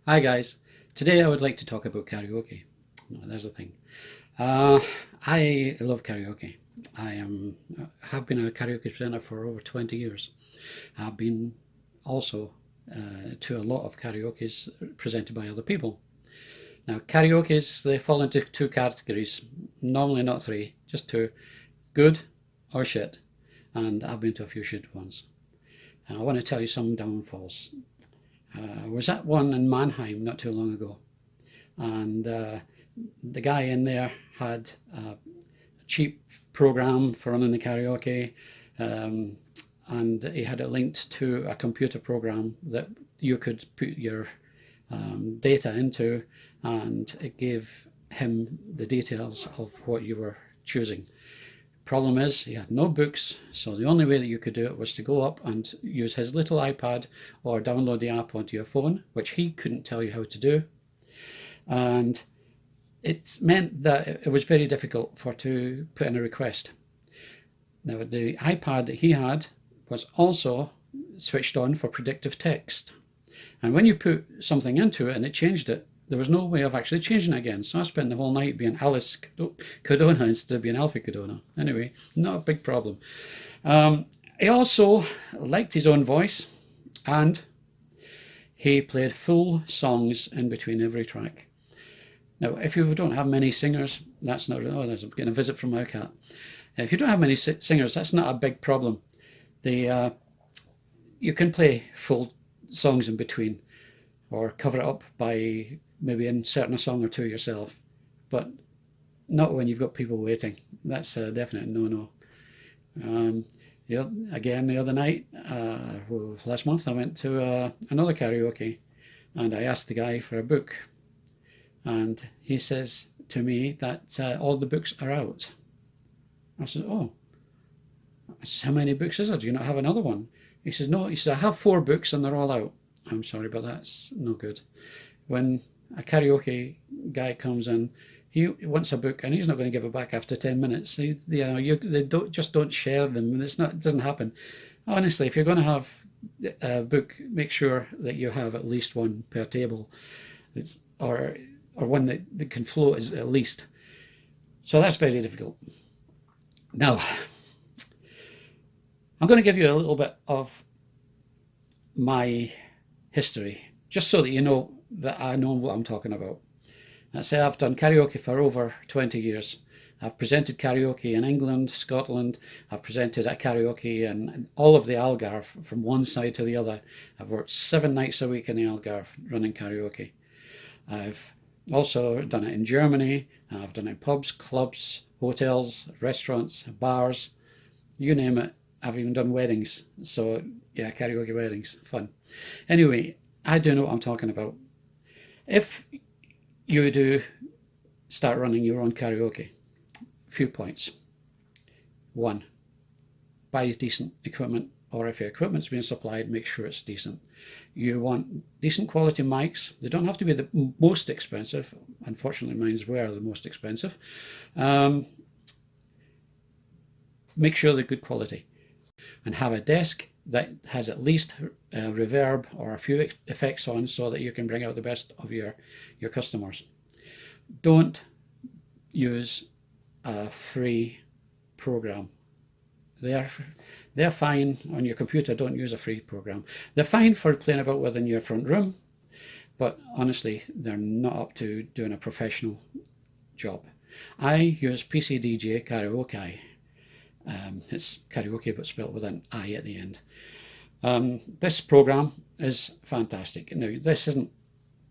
Hi guys, today I would like to talk about karaoke. Oh, there's the thing. Uh, I love karaoke. Have been a karaoke presenter for over 20 years. I've been also to a lot of karaoke's presented by other people. Now karaoke's, they fall into two categories, normally not three, just two: good or shit. And I've been to a few shit ones. I want to tell you some downfalls. I was at one in Mannheim not too long ago, and the guy in there had a cheap program for running the karaoke, um, and he had it linked to a computer program that you could put your data into, and it gave him the details of what you were choosing. Problem is, he had no books, so the only way that you could do it was to go up and use his little iPad or download the app onto your phone, which he couldn't tell you how to do. And it meant that it was very difficult to put in a request. Now, the iPad that he had was also switched on for predictive text. And when you put something into it and it changed it, there was no way of actually changing it again. So I spent the whole night being Alice Cadona instead of being Alfie Cadona. Anyway, not a big problem. He also liked his own voice, and he played full songs in between every track. Now, if you don't have many singers, that's not... Oh, there's getting a visit from my cat. If you don't have many singers, that's not a big problem. You can play full songs in between, or cover it up by maybe inserting a song or two yourself, but not when you've got people waiting. That's a definite no-no. Again, the other night, last month, I went to another karaoke, and I asked the guy for a book, and he says to me that all the books are out. I said, oh, how many books is there? Do you not have another one? He says, no. He says, I have 4 books and they're all out. I'm sorry, but that's no good. When a karaoke guy comes in, he wants a book and he's not going to give it back after 10 minutes. They don't share them. It doesn't happen. Honestly, if you're going to have a book, make sure that you have at least one per table. Or one that can float at least. So that's very difficult. Now, I'm going to give you a little bit of my history, just so that you know that I know what I'm talking about. I say I've done karaoke for over 20 years. I've presented karaoke in England, Scotland. I've presented at karaoke in all of the Algarve, from one side to the other. I've worked 7 nights a week in the Algarve running karaoke. I've also done it in Germany. I've done it in pubs, clubs, hotels, restaurants, bars, you name it. I've even done weddings. So yeah, karaoke weddings, fun. Anyway, I do know what I'm talking about. If you do start running your own karaoke, few points. 1, buy decent equipment, or if your equipment's being supplied, make sure it's decent. You want decent quality mics. They don't have to be the most expensive. Unfortunately, mine's were the most expensive. Make sure they're good quality. And have a desk that has at least reverb or a few effects on, so that you can bring out the best of your customers. Don't use a free program. They're fine on your computer. Don't use a free program. They're fine for playing about with in your front room, but honestly, they're not up to doing a professional job. I use pcdj Karaoke. It's karaoke but spelled with an I at the end. This program is fantastic. Now, this isn't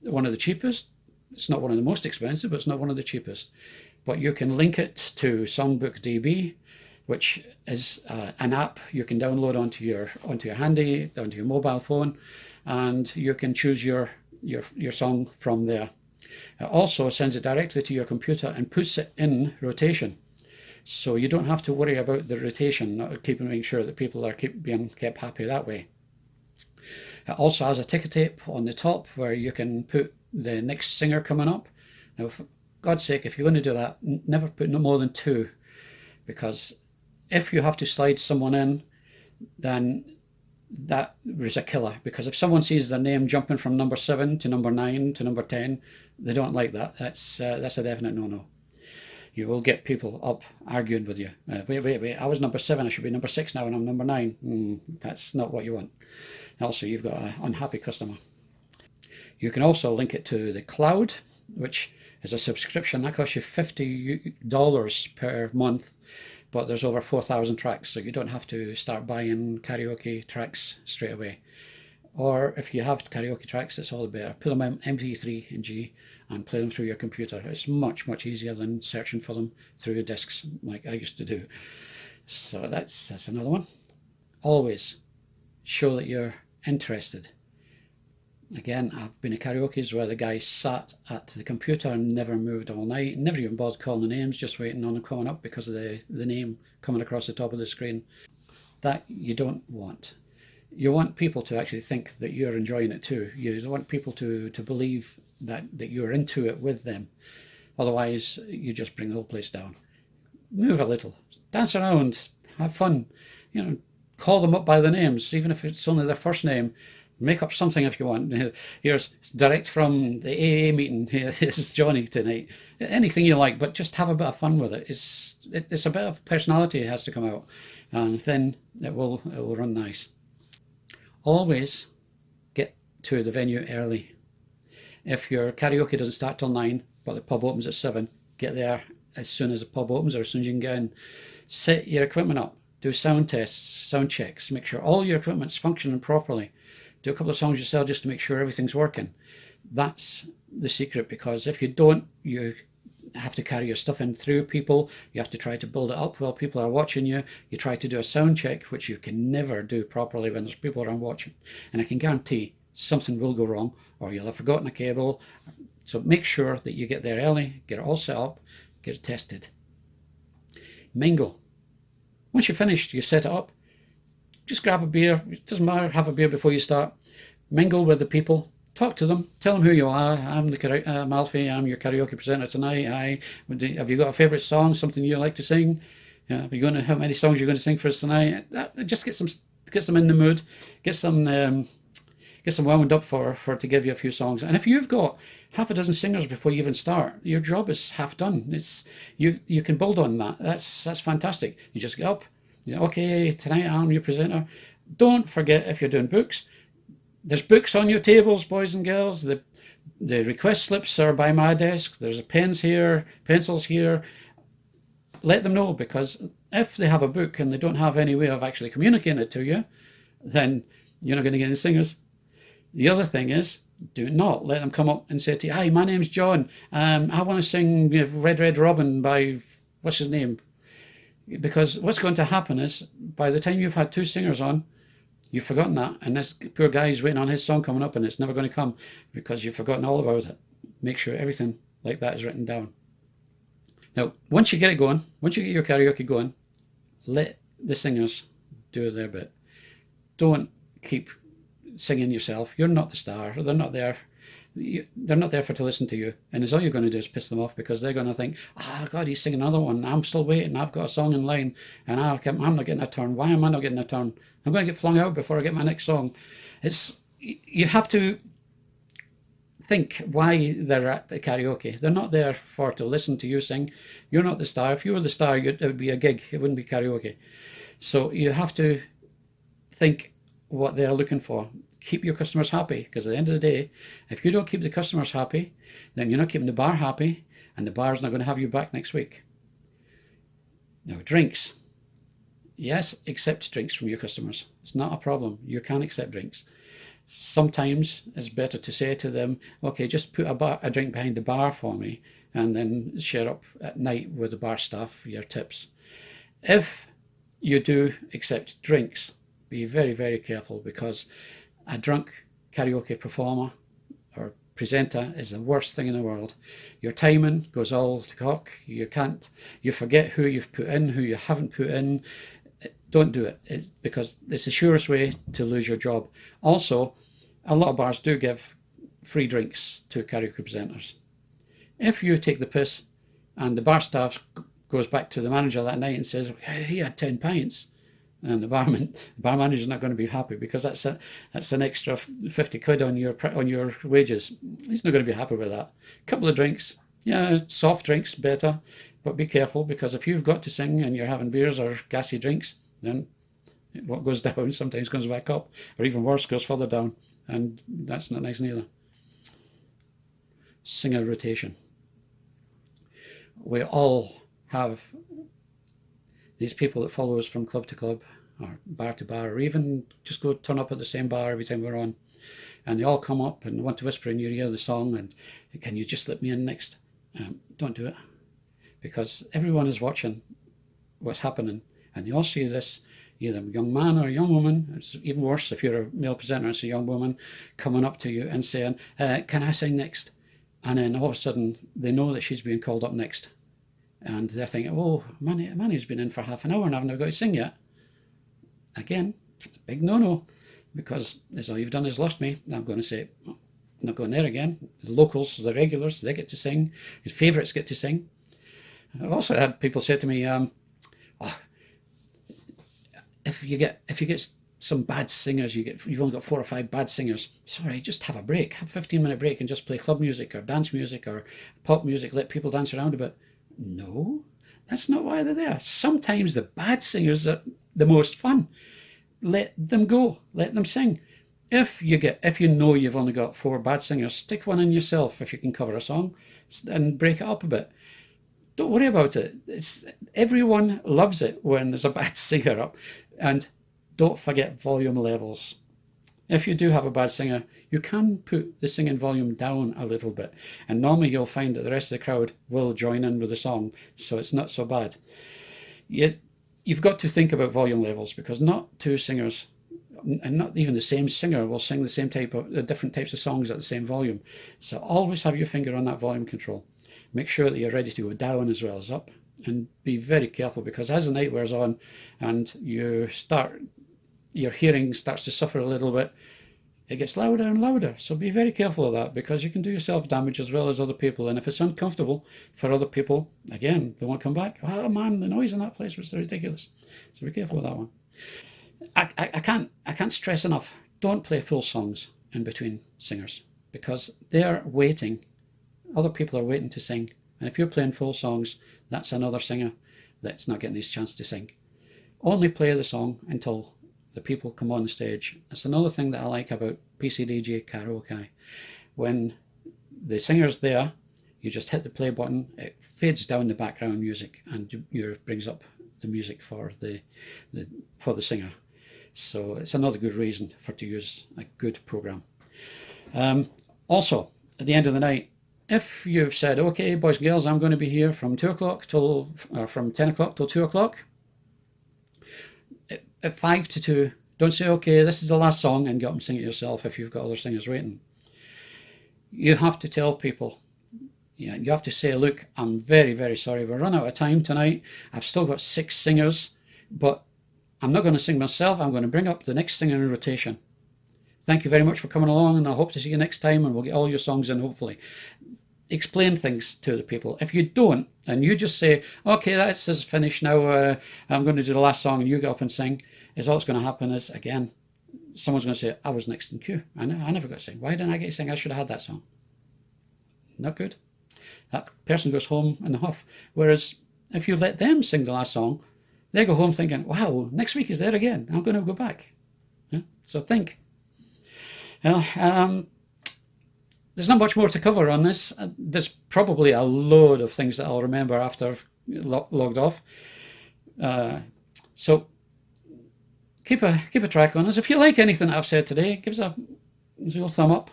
one of the cheapest. It's not one of the most expensive, but it's not one of the cheapest. But you can link it to Songbook DB, which is an app you can download onto your handy, onto your mobile phone, and you can choose your song from there. It also sends it directly to your computer and puts it in rotation. So you don't have to worry about the rotation, making sure that people are being kept happy that way. It also has a ticker tape on the top where you can put the next singer coming up. Now, for God's sake, if you're going to do that, never put no more than 2, because if you have to slide someone in, then that was a killer, because if someone sees their name jumping from number 7 to number 9 to number 10, they don't like that. That's a definite no-no. You will get people up arguing with you. Wait, I was number 7, I should be number 6 now and I'm number 9. That's not what you want. Also, you've got an unhappy customer. You can also link it to the cloud, which is a subscription. That costs you $50 per month, but there's over 4,000 tracks, so you don't have to start buying karaoke tracks straight away. Or if you have karaoke tracks, it's all the better. Put them in MP3 and G and play them through your computer. It's much, much easier than searching for them through discs like I used to do. So that's another one. Always show that you're interested. Again, I've been at karaoke's where the guy sat at the computer and never moved all night, never even bothered calling the names, just waiting on them coming up because of the name coming across the top of the screen. That you don't want. You want people to actually think that you're enjoying it too. You want people to believe that you're into it with them. Otherwise, you just bring the whole place down. Move a little, dance around, have fun. Call them up by their names, even if it's only their first name. Make up something if you want. Here's direct from the AA meeting. This is Johnny tonight. Anything you like, but just have a bit of fun with it. It's a bit of personality that has to come out, and then it will run nice. Always get to the venue early. If your karaoke doesn't start till 9, but the pub opens at 7, get there as soon as the pub opens or as soon as you can get in. Set your equipment up. Do sound tests, sound checks. Make sure all your equipment's functioning properly. Do a couple of songs yourself just to make sure everything's working. That's the secret, because if you don't, you have to carry your stuff in through people. You have to try to build it up while people are watching you. You try to do a sound check, which you can never do properly when there's people around watching. And I can guarantee something will go wrong, or you'll have forgotten a cable. So make sure that you get there early, get it all set up, get it tested. Mingle. Once you've finished, you set it up, just grab a beer. It doesn't matter, have a beer before you start. Mingle with the people. Talk to them. Tell them who you are. I'm Alfie. I'm your karaoke presenter tonight. Have you got a favourite song? Something you like to sing? How many songs you're going to sing for us tonight? Just gets them in the mood. Gets them wound up to give you a few songs. And if you've got half a dozen singers before you even start, your job is half done. You can build on that. That's fantastic. You just get up. Okay, tonight I'm your presenter. Don't forget, if you're doing books, there's books on your tables, boys and girls. The request slips are by my desk. There's pens here, pencils here. Let them know, because if they have a book and they don't have any way of actually communicating it to you, then you're not going to get any singers. The other thing is, do not let them come up and say to you, "Hi, my name's John. I want to sing Red Red Robin by what's his name?" Because what's going to happen is, by the time you've had 2 singers on, you've forgotten that, and this poor guy's waiting on his song coming up, and it's never going to come because you've forgotten all about it. Make sure everything like that is written down. Now, once you get it going, once you get your karaoke going, let the singers do their bit. Don't keep singing yourself. You're not the star. They're not there. They're not there to listen to you, and all you're going to do is piss them off, because they're going to think, God, he's singing another one. I'm still waiting. I've got a song in line, and I'm not getting a turn. Why am I not getting a turn? I'm going to get flung out before I get my next song. You have to think why they're at the karaoke. They're not there to listen to you sing. You're not the star. If you were the star, it would be a gig. It wouldn't be karaoke. So you have to think what they're looking for. Keep your customers happy, because at the end of the day, if you don't keep the customers happy, then you're not keeping the bar happy, and the bar's not going to have you back next week. Now, drinks. Yes, accept drinks from your customers. It's not a problem. You can accept drinks. Sometimes it's better to say to them, okay, just put a drink behind the bar for me, and then share up at night with the bar staff your tips. If you do accept drinks, be very, very careful, because a drunk karaoke performer or presenter is the worst thing in the world. Your timing goes all to cock. You forget who you've put in, who you haven't put in. Don't do it, because it's the surest way to lose your job. Also, a lot of bars do give free drinks to karaoke presenters. If you take the piss and the bar staff goes back to the manager that night and says, he had 10 pints, And the bar manager's not going to be happy, because that's an extra 50 quid on your wages. He's not going to be happy with that. A couple of drinks, yeah, soft drinks better, but be careful, because if you've got to sing and you're having beers or gassy drinks, then what goes down sometimes comes back up, or even worse, goes further down, and that's not nice neither. Singer rotation. We all have these people that follow us from club to club, or bar to bar, or even just go turn up at the same bar every time we're on, and they all come up and want to whisper in your ear the song, and can you just slip me in next? Don't do it, because everyone is watching what's happening, and they all see this, either a young man or a young woman. It's even worse if you're a male presenter, it's a young woman coming up to you and saying, can I sing next? And then all of a sudden they know that she's being called up next, and they're thinking, oh, Manny's been in for half an hour and I've not got to sing yet. Again, big no-no, because as all you've done is lost me. I'm going to say, oh, not going there again. The locals, the regulars, they get to sing. His favourites get to sing. I've also had people say to me, oh, if you get some bad singers, you've only got 4 or 5 bad singers, sorry, just have a break, have a 15-minute break and just play club music or dance music or pop music, let people dance around a bit. No, that's not why they're there. Sometimes the bad singers are the most fun. Let them go, let them sing. If you know you've only got 4 bad singers, stick one in yourself if you can cover a song and break it up a bit. Don't worry about it. Everyone loves it when there's a bad singer up. And don't forget volume levels. If you do have a bad singer, you can put the singing volume down a little bit, and normally you'll find that the rest of the crowd will join in with the song, so it's not so bad. You've got to think about volume levels, because not 2 singers, and not even the same singer, will sing the same different types of songs at the same volume. So always have your finger on that volume control. Make sure that you're ready to go down as well as up, and be very careful, because as the night wears on and your hearing starts to suffer a little bit, it gets louder and louder. So be very careful of that, because you can do yourself damage as well as other people. And if it's uncomfortable for other people, again, they won't come back. Oh man, the noise in that place was ridiculous. So be careful with that one. I can't stress enough, don't play full songs in between singers, because they're waiting. Other people are waiting to sing. And if you're playing full songs, that's another singer that's not getting his chance to sing. Only play the song until the people come on the stage. That's another thing that I like about pcdj karaoke. When the singer's there, you just hit the play button, it fades down the background music, and brings up the music for the singer. So it's another good reason to use a good program. Also, at the end of the night, if you've said, okay, boys and girls, I'm going to be here from 10 o'clock till 2 o'clock, at 5 to 2, don't say, okay, this is the last song, and get up and sing it yourself if you've got other singers waiting. You have to tell people, you have to say, look, I'm very, very sorry, we're run out of time tonight. I've still got 6 singers, but I'm not going to sing myself. I'm going to bring up the next singer in rotation. Thank you very much for coming along, and I hope to see you next time, and we'll get all your songs in, hopefully. Explain things to the people. If you don't, and you just say, okay, that's finished now, I'm going to do the last song, and you get up and sing, all that's going to happen is, again, someone's going to say, I was next in queue. I never got to sing. Why didn't I get to sing? I should have had that song. Not good. That person goes home in a huff. Whereas if you let them sing the last song, they go home thinking, wow, next week is there again. I'm going to go back. Yeah? So think. Well, there's not much more to cover on this. There's probably a load of things that I'll remember after I've logged off. So keep a track on this. If you like anything that I've said today, give us a little thumb up.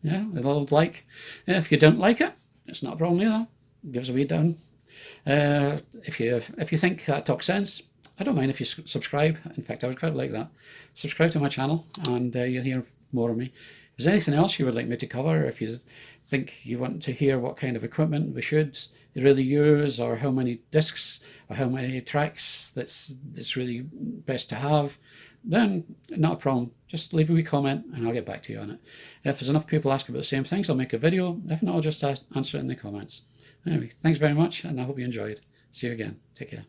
Yeah, a little like. If you don't like it, it's not a problem either. Give us a wee down. If you think I talk sense, I don't mind if you subscribe. In fact, I would quite like that. Subscribe to my channel, and you'll hear more of me. If there's anything else you would like me to cover, if you think you want to hear what kind of equipment we should really use, or how many discs or how many tracks that's really best to have, then not a problem. Just leave a wee comment and I'll get back to you on it. If there's enough people asking about the same things, I'll make a video. If not, I'll just answer it in the comments. Anyway, thanks very much, and I hope you enjoyed. See you again. Take care.